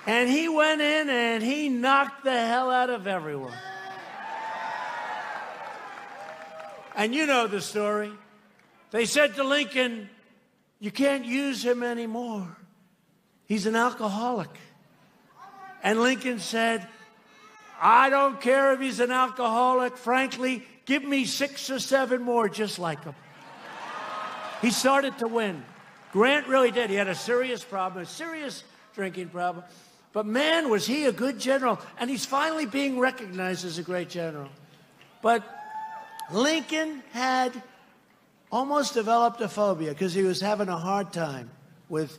And he went in and he knocked the hell out of everyone. And you know the story. They said to Lincoln, you can't use him anymore. He's an alcoholic. And Lincoln said, I don't care if he's an alcoholic. Frankly, give me 6 or 7 more just like him. He started to win. Grant really did. He had a serious problem, a serious drinking problem. But man, was he a good general. And he's finally being recognized as a great general. But Lincoln had almost developed a phobia because he was having a hard time with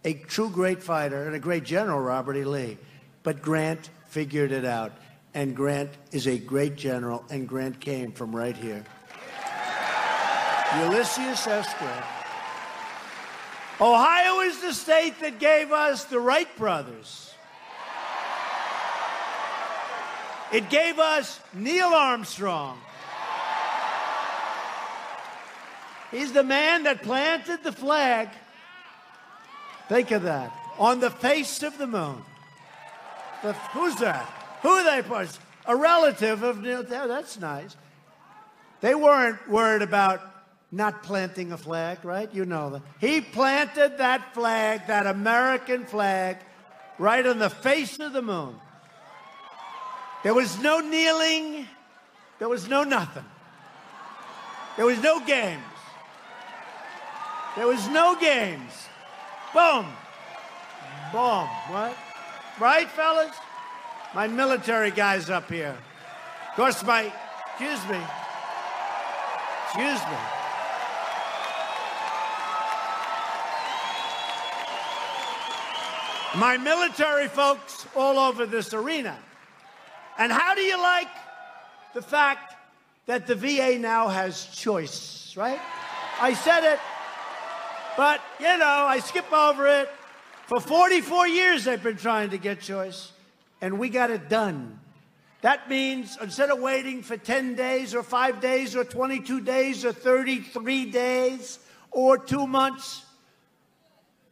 a true great fighter and a great general, Robert E. Lee. But Grant figured it out. And Grant is a great general, and Grant came from right here. Ulysses S. Grant. Ohio is the state that gave us the Wright brothers. It gave us Neil Armstrong. He's the man that planted the flag. Think of that. On the face of the moon. Who's that? Who are they? A relative of Neil. That's nice. They weren't worried about not planting a flag, right? You know that. He planted that flag, that American flag, right on the face of the moon. There was no kneeling. There was no nothing. There was no games. There was no games. Boom. Boom. What? Right, fellas? My military guys up here. Of course, excuse me. My military folks all over this arena. And how do you like the fact that the VA now has choice, right? I said it, but, you know, I skip over it. For 44 years, they've been trying to get choice, and we got it done. That means instead of waiting for 10 days or 5 days or 22 days or 33 days or 2 months,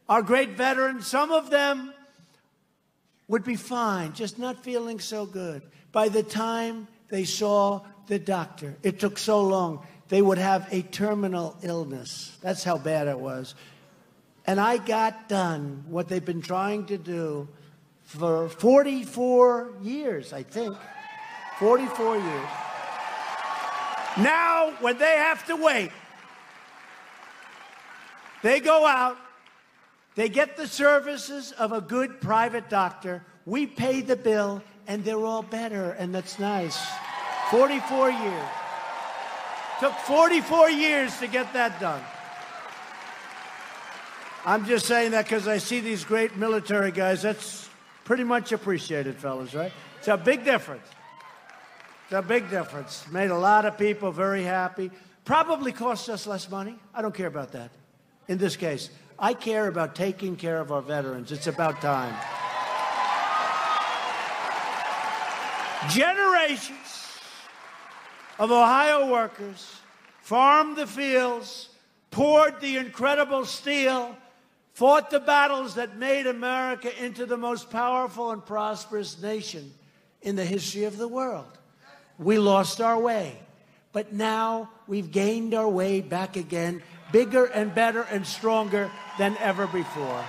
our great veterans, some of them would be fine, just not feeling so good. By the time they saw the doctor, it took so long, they would have a terminal illness. That's how bad it was. And I got done what they've been trying to do for 44 years, I think. 44 years. Now, when they have to wait, they go out, they get the services of a good private doctor, we pay the bill, and they're all better, and that's nice. 44 years. Took 44 years to get that done. I'm just saying that because I see these great military guys. That's pretty much appreciated, fellas, right? It's a big difference. It's a big difference. Made a lot of people very happy. Probably cost us less money. I don't care about that. In this case, I care about taking care of our veterans. It's about time. Generations of Ohio workers farmed the fields, poured the incredible steel, fought the battles that made America into the most powerful and prosperous nation in the history of the world. We lost our way, but now we've gained our way back again, bigger and better and stronger than ever before.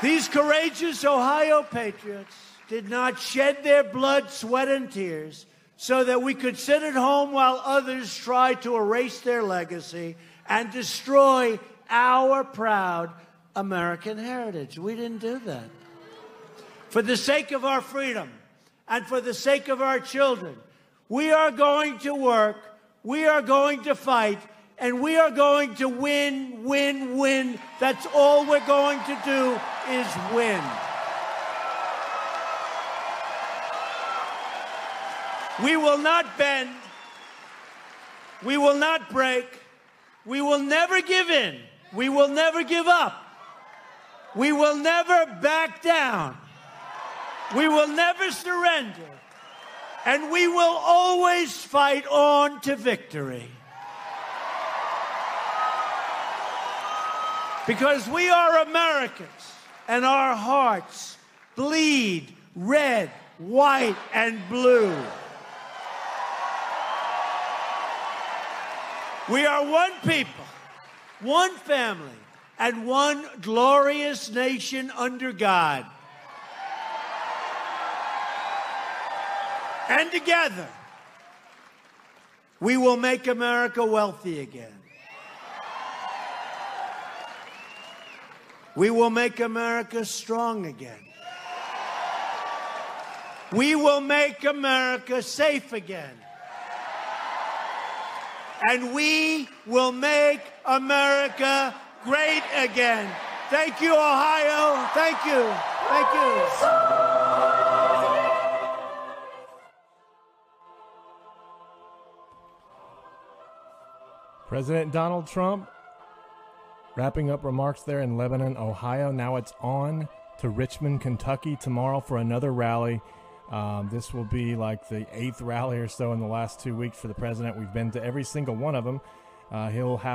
These courageous Ohio patriots did not shed their blood, sweat, and tears so that we could sit at home while others tried to erase their legacy and destroy our proud American heritage. We didn't do that. For the sake of our freedom and for the sake of our children, we are going to work, we are going to fight, and we are going to win, win, win. That's all we're going to do is win. We will not bend. We will not break. We will never give in. We will never give up. We will never back down. We will never surrender. And we will always fight on to victory. Because we are Americans, and our hearts bleed red, white, and blue. We are one people, one family, and one glorious nation under God. And together, we will make America wealthy again. We will make America strong again. We will make America safe again. And we will make America great again. Thank you, Ohio. Thank you. Thank you. President Donald Trump wrapping up remarks there in Lebanon, Ohio. Now it's on to Richmond, Kentucky tomorrow for another rally. This will be like the 8th rally or so in the last 2 weeks for the president. We've been to every single one of them. He'll have